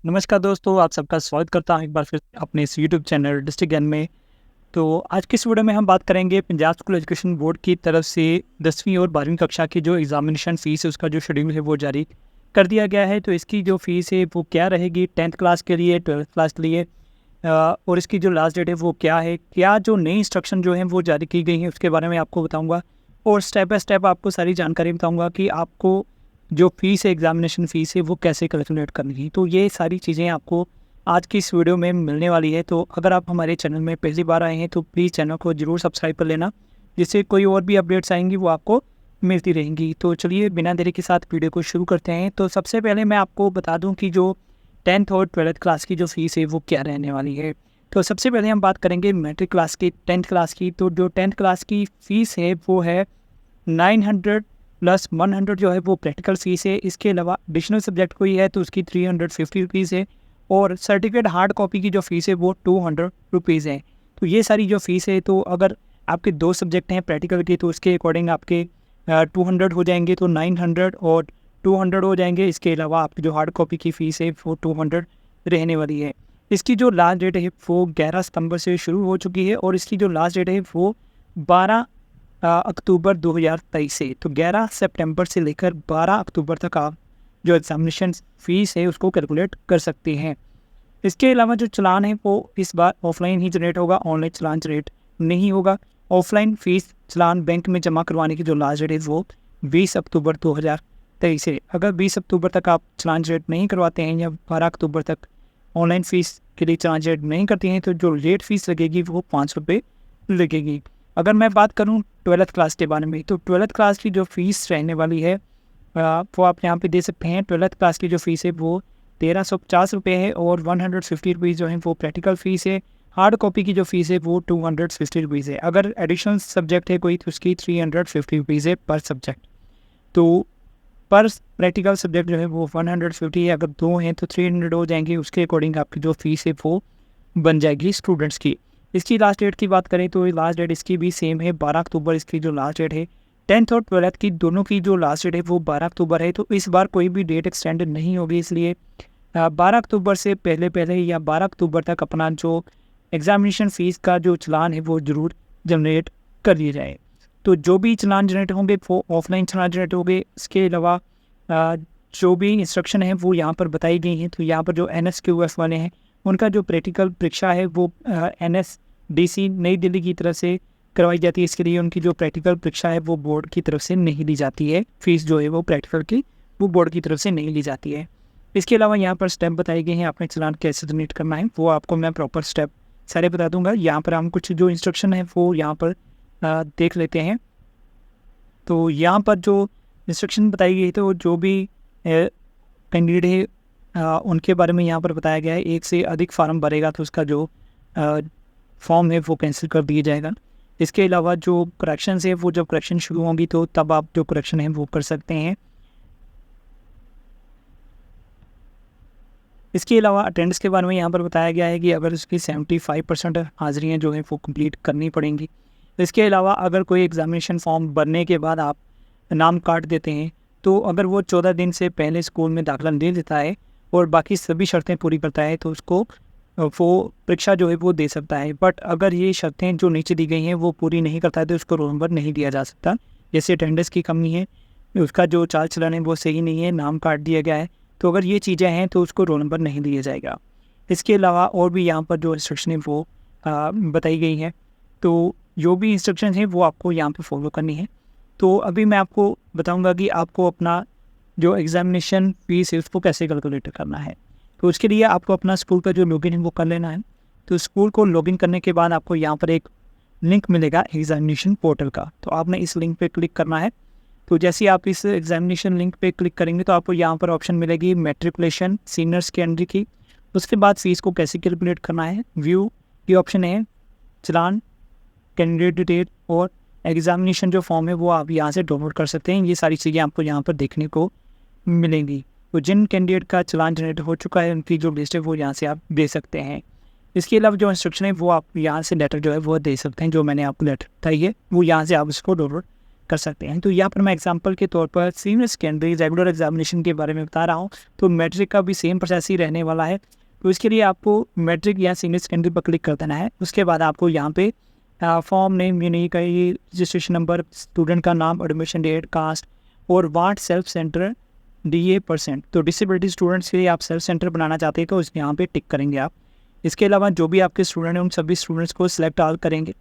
नमस्कार दोस्तों, आप सबका स्वागत करता हूँ एक बार फिर अपने इस यूट्यूब चैनल डिस्ट्रिक्ट ज्ञान में। तो आज की इस वीडियो में हम बात करेंगे पंजाब स्कूल एजुकेशन बोर्ड की तरफ से 10वीं और 12वीं कक्षा की जो एग्जामिनेशन फ़ीस है उसका जो शेड्यूल है वो जारी कर दिया गया है। तो इसकी जो फ़ीस है वो क्या रहेगी 10th क्लास के लिए, 12th क्लास के लिए, और इसकी जो लास्ट डेट है वो क्या है, क्या जो नई इंस्ट्रक्शन जो है वो जारी की गई हैं उसके बारे में आपको बताऊँगा। और स्टेप बाय स्टेप आपको सारी जानकारी बताऊँगा कि आपको जो फ़ीस है, एग्ज़ामिनेशन फ़ीस है वो कैसे कैलकुलेट करनी है। तो ये सारी चीज़ें आपको आज की इस वीडियो में मिलने वाली है। तो अगर आप हमारे चैनल में पहली बार आए हैं तो प्लीज़ चैनल को ज़रूर सब्सक्राइब कर लेना, जिससे कोई और भी अपडेट्स आएँगी वो आपको मिलती रहेंगी। तो चलिए बिना देरी के साथ वीडियो को शुरू करते हैं। तो सबसे पहले मैं आपको बता दूँ कि जो 10th और 12th क्लास की जो फ़ीस है वो क्या रहने वाली है। तो सबसे पहले हम बात करेंगे मैट्रिक क्लास की 10th क्लास की। तो जो 10th क्लास की फ़ीस है वो है 900 प्लस 100 जो है वो प्रैक्टिकल फ़ीस है। इसके अलावा एडिशनल सब्जेक्ट कोई है तो उसकी 350 रुपीज़ है, और सर्टिफिकेट हार्ड कॉपी की जो फ़ीस है वो 200 रुपीज़ है। तो ये सारी जो फ़ीस है, तो अगर आपके 2 सब्जेक्ट हैं प्रैक्टिकल के तो उसके अकॉर्डिंग आपके 200 हो जाएंगे, तो 900 और 200 हो जाएंगे। इसके अलावा आपकी जो हार्ड कॉपी की फ़ीस है वो 200 रहने वाली है। इसकी जो लास्ट डेट है वो 11 सितंबर से शुरू हो चुकी है, और इसकी जो लास्ट डेट है वो 12 अक्टूबर 2023 से। तो 11 सितंबर से लेकर 12 अक्टूबर तक आप जो एग्ज़ामिनेशन फ़ीस है उसको कैलकुलेट कर सकते हैं। इसके अलावा जो चालान है वो इस बार ऑफलाइन ही जनरेट होगा, ऑनलाइन चालान जनरेट नहीं होगा। ऑफलाइन फ़ीस चालान बैंक में जमा करवाने की जो लास्ट डेट है वो 20 अक्टूबर 2023 है। अगर 20 अक्टूबर तक आप चालान जनरेट नहीं करवाते हैं या 12 अक्टूबर तक ऑनलाइन फ़ीस के लिए चालान जनरेट नहीं करते हैं तो जो लेट फ़ीस लगेगी वो 5 रुपये लगेगी। अगर मैं बात करूँ 12th क्लास के बारे में, तो 12th क्लास की जो फ़ीस रहने वाली है वो आप यहाँ पे दे सकते हैं। 12th क्लास की जो फ़ीस है वो 1350 रुपये है, और 150 रुपीज़ जो है वो प्रैक्टिकल फ़ीस है। हार्ड कॉपी की जो फ़ीस है वो 250 रुपीज़ है। अगर एडिशनल सब्जेक्ट है कोई तो उसकी 350 रुपीज़ है पर सब्जेक्ट। तो पर प्रैक्टिकल सब्जेक्ट जो है वो 150 है, अगर 2 हैं तो 300 हो जाएंगे। उसके अकॉर्डिंग आपकी जो फ़ीस है वो बन जाएगी स्टूडेंट्स की। इसकी लास्ट डेट की बात करें तो लास्ट डेट इसकी भी सेम है, 12 अक्टूबर इसकी जो लास्ट डेट है। 10th और 12th की दोनों की जो लास्ट डेट है वो 12 अक्टूबर है। तो इस बार कोई भी डेट एक्सटेंड नहीं होगी, इसलिए 12 अक्टूबर से पहले पहले या 12 अक्टूबर तक अपना जो एग्ज़ामिनेशन फ़ीस का जो चालान है वो ज़रूर जनरेट कर लिए जाए। तो जो भी चालान जनरेट होंगे वो ऑफलाइन चालान जनरेट होंगे। इसके अलावा अ, जो भी इंस्ट्रक्शन है वो यहाँ पर बताई गई हैं। तो यहाँ पर जो NSQF वाले हैं उनका जो प्रैक्टिकल परीक्षा है वो NSDC नई दिल्ली की तरफ से करवाई जाती है। इसके लिए उनकी जो प्रैक्टिकल परीक्षा है वो बोर्ड की तरफ से नहीं ली जाती है। फीस जो है वो प्रैक्टिकल की वो बोर्ड की तरफ से नहीं ली जाती है। इसके अलावा यहाँ पर स्टेप बताए गए हैं, आपने चालान कैसे जनरेट करना है वो आपको मैं प्रॉपर स्टेप सारे बता दूंगा। यहाँ पर हम कुछ जो इंस्ट्रक्शन है वो यहाँ पर देख लेते हैं। तो यहाँ पर जो इंस्ट्रक्शन बताई गई है तो जो भी कैंडिडेट है उनके बारे में यहाँ पर बताया गया है। एक से अधिक फार्म भरेगा तो उसका जो फॉर्म है वो कैंसिल कर दिया जाएगा। इसके अलावा जो करेक्शंस है वो जब करेक्शन शुरू होंगी तो तब आप जो करेक्शन है वो कर सकते हैं। इसके अलावा अटेंडेंस के बारे में यहाँ पर बताया गया है कि अगर उसकी 75% हाजिरियाँ जो हैं वो कंप्लीट करनी पड़ेंगी। इसके अलावा अगर कोई एग्ज़ामिनेशन फॉर्म भरने के बाद आप नाम काट देते हैं, तो अगर वो 14 दिन से पहले स्कूल में दाखिला ले लेता है और बाकी सभी शर्तें पूरी करता है तो उसको वो परीक्षा जो है वो दे सकता है। बट अगर ये शर्तें जो नीचे दी गई हैं वो पूरी नहीं करता है तो उसको रोल नंबर नहीं दिया जा सकता। जैसे अटेंडेंस की कमी है, उसका जो चाल चलन है वो सही नहीं है, नाम काट दिया गया है, तो अगर ये चीज़ें हैं तो उसको रोल नंबर नहीं दिया जाएगा। इसके अलावा और भी यहाँ पर जो इंस्ट्रक्शन है वो बताई गई हैं। तो जो भी इंस्ट्रक्शन है वो आपको यहाँ पे फॉलो करनी है। तो अभी मैं आपको बताऊँगा कि आपको अपना जो एग्ज़ामिनेशन फ़ीस है उसको कैसे कैलकुलेट करना है। तो उसके लिए आपको अपना स्कूल का जो लॉगिन है वो कर लेना है। तो स्कूल को लॉगिन करने के बाद आपको यहाँ पर एक लिंक मिलेगा एग्ज़ामिनेशन पोर्टल का, तो आपने इस लिंक पे क्लिक करना है। तो जैसे ही आप इस एग्ज़ामिनेशन लिंक पे क्लिक करेंगे तो आपको यहाँ पर ऑप्शन मिलेगी मैट्रिकुलेशन सीनियर सेकेंडरी की। उसके बाद फ़ीस को कैसे कैलकुलेट करना है, व्यू की ऑप्शन है, चालान, कैंडिडेट डिटेल और एग्ज़ामिनेशन जो फॉर्म है वो आप यहाँ से डाउनलोड कर सकते हैं। ये सारी चीज़ें आपको यहाँ पर देखने को मिलेंगी। तो जिन कैंडिडेट का चालान जनरेट हो चुका है उनकी जो लिस्ट है वो यहाँ से आप दे सकते हैं। इसके अलावा जो इंस्ट्रक्शन है वो आप यहाँ से लेटर जो है वो दे सकते हैं। जो मैंने आपको लेटर बताई है वो यहाँ से आप इसको डाउनलोड कर सकते हैं। तो यहाँ पर मैं एग्जांपल के तौर पर सीनियर सेकेंडरी रेगुलर एग्जामिनेशन के बारे में बता रहा हूँ। तो मैट्रिक का भी सेम प्रोसेस ही रहने वाला है। तो इसके लिए आपको मैट्रिक या सीनियर सेकेंडरी पर क्लिक कर देना है। उसके बाद आपको यहाँ पे फॉर्म नेम, यूनिक आई, रजिस्ट्रेशन नंबर, स्टूडेंट का नाम, एडमिशन डेट, कास्ट और वाट सेल्फ सेंटर DA%। तो डिसेबिलिटी स्टूडेंट्स के लिए आप सेल्फ सेंटर बनाना चाहते हैं तो इस यहाँ पे टिक करेंगे आप। इसके अलावा जो भी आपके स्टूडेंट हैं उन सभी स्टूडेंट्स को सिलेक्ट ऑल करेंगे।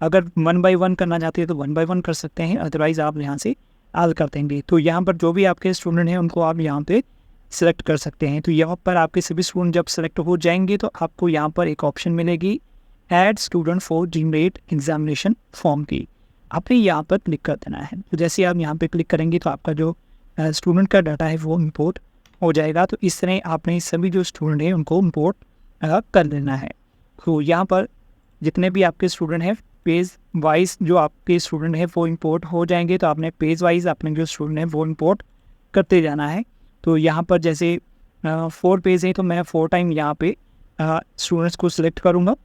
अगर 1 बाय 1 करना चाहते हैं तो 1 बाय 1 कर सकते हैं, अदरवाइज़ आप यहाँ से ऑल कर देंगे। तो यहाँ पर जो भी आपके स्टूडेंट हैं उनको आप यहाँ पे सिलेक्ट कर सकते हैं। तो यहाँ पर आपके सभी स्टूडेंट जब सेलेक्ट हो जाएंगे तो आपको यहाँ पर एक ऑप्शन मिलेगी add student for generate examination form की। आपने यहाँ पर क्लिक कर देना है। तो जैसे आप यहाँ पे क्लिक करेंगे तो आपका जो स्टूडेंट का डाटा है वो इंपोर्ट हो जाएगा। तो इस तरह आपने सभी जो स्टूडेंट हैं उनको इंपोर्ट कर लेना है। तो यहाँ पर जितने भी आपके स्टूडेंट हैं पेज वाइज जो आपके स्टूडेंट हैं वो इंपोर्ट हो जाएंगे। तो आपने पेज वाइज अपने जो स्टूडेंट हैं वो इंपोर्ट करते जाना है। तो यहाँ पर जैसे 4 पेज है तो मैं 4 टाइम यहाँ पे स्टूडेंट्स को सिलेक्ट करूँगा।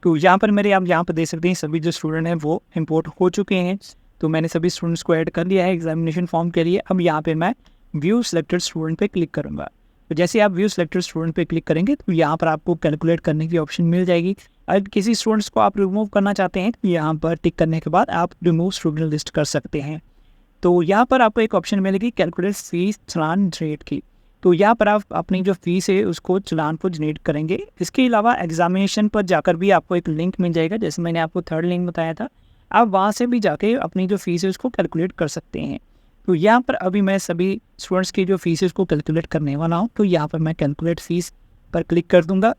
तो यहाँ पर मेरे आप यहाँ पर देख सकते हैं सभी जो स्टूडेंट हैं वो इंपोर्ट हो चुके हैं। तो मैंने सभी स्टूडेंट्स को ऐड कर लिया है एग्जामिनेशन फॉर्म के लिए। अब यहाँ पे मैं व्यू सिलेक्टेड स्टूडेंट पे क्लिक करूँगा। तो जैसे आप व्यू सिलेक्टेड स्टूडेंट पे क्लिक करेंगे तो यहाँ पर आपको कैलकुलेट करने की ऑप्शन मिल जाएगी। अगर किसी स्टूडेंट्स को आप रिमूव करना चाहते हैं तो यहाँ पर टिक करने के बाद आप रिमूव स्टूडेंट लिस्ट कर सकते हैं। तो यहाँ पर आपको एक ऑप्शन मिलेगी कैलकुलेट फीस चालान जनरेट की। तो यहाँ पर आप अपनी जो फीस है उसको चालान को जनरेट करेंगे। इसके अलावा एग्जामिनेशन पर जाकर भी आपको एक लिंक मिल जाएगा, जैसे मैंने आपको थर्ड लिंक बताया था। आप वहाँ से भी जाके अपनी जो फीस है उसको कैलकुलेट कर सकते हैं। तो यहाँ पर अभी मैं सभी स्टूडेंट्स की जो फीस है उसको कैलकुलेट करने वाला हूँ। तो यहाँ पर मैं कैलकुलेट फीस पर क्लिक कर दूँगा।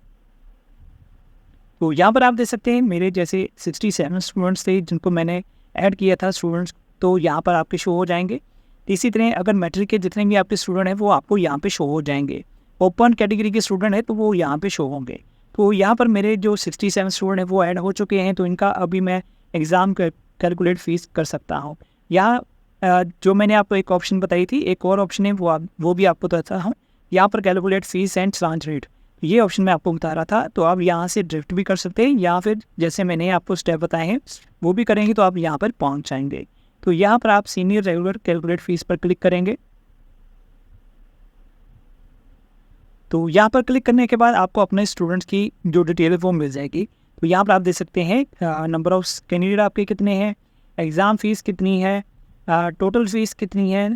तो यहाँ पर आप देख सकते हैं मेरे जैसे 67 स्टूडेंट्स थे जिनको मैंने ऐड किया था स्टूडेंट्स, तो यहाँ पर आपके शो हो जाएंगे। इसी तरह अगर मैट्रिक के जितने भी आपके स्टूडेंट हैं वो आपको यहाँ पे शो हो जाएंगे। ओपन कैटेगरी के स्टूडेंट हैं तो वो यहाँ पे शो होंगे। तो यहाँ पर मेरे जो 67 स्टूडेंट हैं वो ऐड हो चुके हैं। तो इनका अभी मैं एग्ज़ाम कैलकुलेट फीस कर सकता हूँ। यहाँ जो मैंने आपको एक ऑप्शन बताई थी, एक और ऑप्शन है वो भी आपको बताता हूँ। यहाँ पर calculate fees and challan rate, ये ऑप्शन मैं आपको बता रहा था। तो आप यहाँ से ड्रिफ्ट भी कर सकते हैं या फिर जैसे मैंने आपको स्टेप बताए हैं वो भी करेंगे तो आप यहाँ पर पहुँच जाएंगे। तो यहाँ पर आप सीनियर रेगुलर कैलकुलेट फीस पर क्लिक करेंगे। तो यहाँ पर क्लिक करने के बाद आपको अपने स्टूडेंट्स की जो डिटेल है वो मिल जाएगी। तो यहाँ पर आप देख सकते हैं नंबर ऑफ कैंडिडेट आपके कितने हैं, एग्ज़ाम फ़ीस कितनी है, टोटल फ़ीस कितनी है।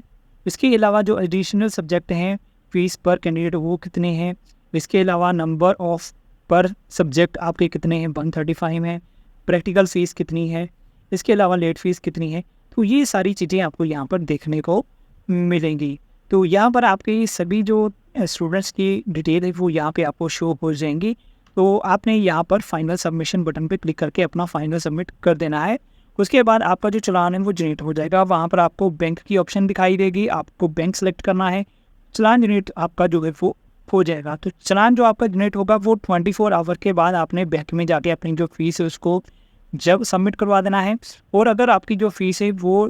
इसके अलावा जो एडिशनल सब्जेक्ट हैं फ़ीस पर कैंडिडेट वो कितने हैं। इसके अलावा नंबर ऑफ पर सब्जेक्ट आपके कितने हैं, 135 हैं। प्रैक्टिकल फ़ीस कितनी है, इसके अलावा लेट फ़ीस कितनी है। तो ये सारी चीज़ें आपको यहाँ पर देखने को मिलेंगी। तो यहाँ पर आपके सभी जो स्टूडेंट्स की डिटेल है वो यहाँ पे आपको शो हो जाएंगी। तो आपने यहाँ पर फाइनल सबमिशन बटन पे क्लिक करके अपना फाइनल सबमिट कर देना है। उसके बाद आपका जो चालान है वो जनरेट हो जाएगा। वहाँ पर आपको बैंक की ऑप्शन दिखाई देगी, आपको बैंक सेलेक्ट करना है। चालान जनरेट आपका जो है वो हो जाएगा। तो चालान जो आपका जनरेट होगा वो 24 आवर के बाद आपने बैंक में जाके अपनी जो फीस है उसको जब सबमिट करवा देना है। और अगर आपकी जो फीस है वो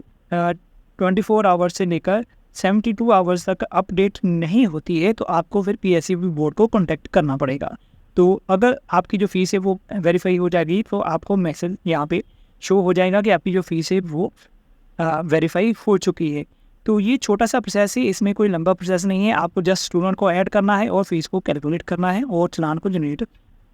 24 आवर से लेकर 72 आवर्स तक अपडेट नहीं होती है तो आपको फिर PSEB बोर्ड को कॉन्टैक्ट करना पड़ेगा। तो अगर आपकी जो फीस है वो वेरीफाई हो जाएगी तो आपको मैसेज यहाँ पे शो हो जाएगा कि आपकी जो फीस है वो वेरीफाई हो चुकी है। तो ये छोटा सा प्रोसेस है, इसमें कोई लंबा प्रोसेस नहीं है। आपको जस्ट स्टूडेंट को ऐड करना है और फीस को कैलकुलेट करना है और चालान को जनरेट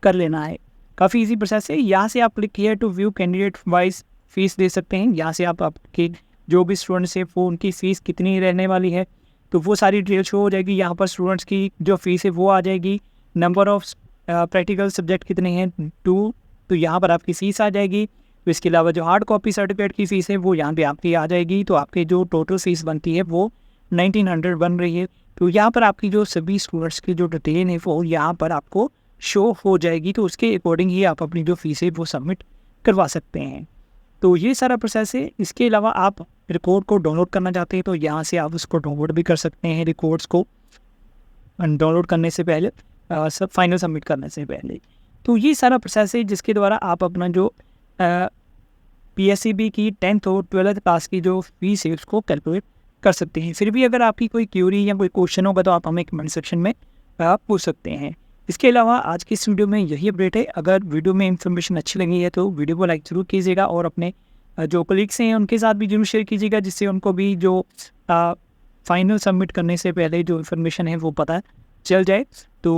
कर लेना है। काफ़ी इजी प्रोसेस है। यहाँ से आप क्लिक किया to view candidate wise fees दे सकते हैं। यहाँ से आप आपके जो भी स्टूडेंट्स है वो उनकी फ़ीस कितनी रहने वाली है तो वो सारी डिटेल शो हो जाएगी। यहाँ पर स्टूडेंट्स की जो फीस है वो आ जाएगी। नंबर ऑफ प्रैक्टिकल सब्जेक्ट कितने हैं 2, तो यहाँ पर आपकी फ़ीस आ जाएगी। तो इसके अलावा जो हार्ड कॉपी सर्टिफिकेट की फ़ीस है वो यहाँ पे आपकी आ जाएगी। तो आपकी जो टोटल फ़ीस बनती है वो 1900 बन रही है। तो यहाँ पर आपकी जो सभी स्टूडेंट्स की जो डिटेल है वो यहाँ पर आपको शो हो जाएगी। तो उसके अकॉर्डिंग ही आप अपनी जो फीस है वो सबमिट करवा सकते हैं। तो ये सारा प्रोसेस है। इसके अलावा आप रिकॉर्ड को डाउनलोड करना चाहते हैं तो यहाँ से आप उसको डाउनलोड भी कर सकते हैं। रिकॉर्ड्स को डाउनलोड करने से पहले सब फाइनल सबमिट करने से पहले। तो ये सारा प्रोसेस है जिसके द्वारा आप अपना जो PSEB की 10th और 12th क्लास की जो फीस है उसको कैलकुलेट कर सकते हैं। फिर भी अगर आपकी कोई क्यूरी या कोई क्वेश्चन होगा तो आप हमें कमेंट सेक्शन में पूछ सकते हैं। इसके अलावा आज की इस वीडियो में यही अपडेट है। अगर वीडियो में इन्फॉर्मेशन अच्छी लगी है तो वीडियो को लाइक ज़रूर कीजिएगा और अपने जो कलीग्स हैं उनके साथ भी ज़रूर शेयर कीजिएगा, जिससे उनको भी जो फाइनल सबमिट करने से पहले जो इन्फॉर्मेशन है वो पता चल जाए। तो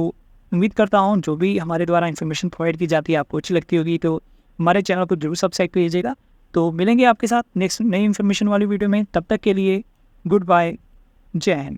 उम्मीद करता हूँ जो भी हमारे द्वारा इन्फॉर्मेशन प्रोवाइड की जाती है आपको अच्छी लगती होगी, तो हमारे चैनल को जरूर सब्सक्राइब कीजिएगा। तो मिलेंगे आपके साथ नेक्स्ट नई इन्फॉर्मेशन वाली वीडियो में, तब तक के लिए गुड बाय, जय हिंद।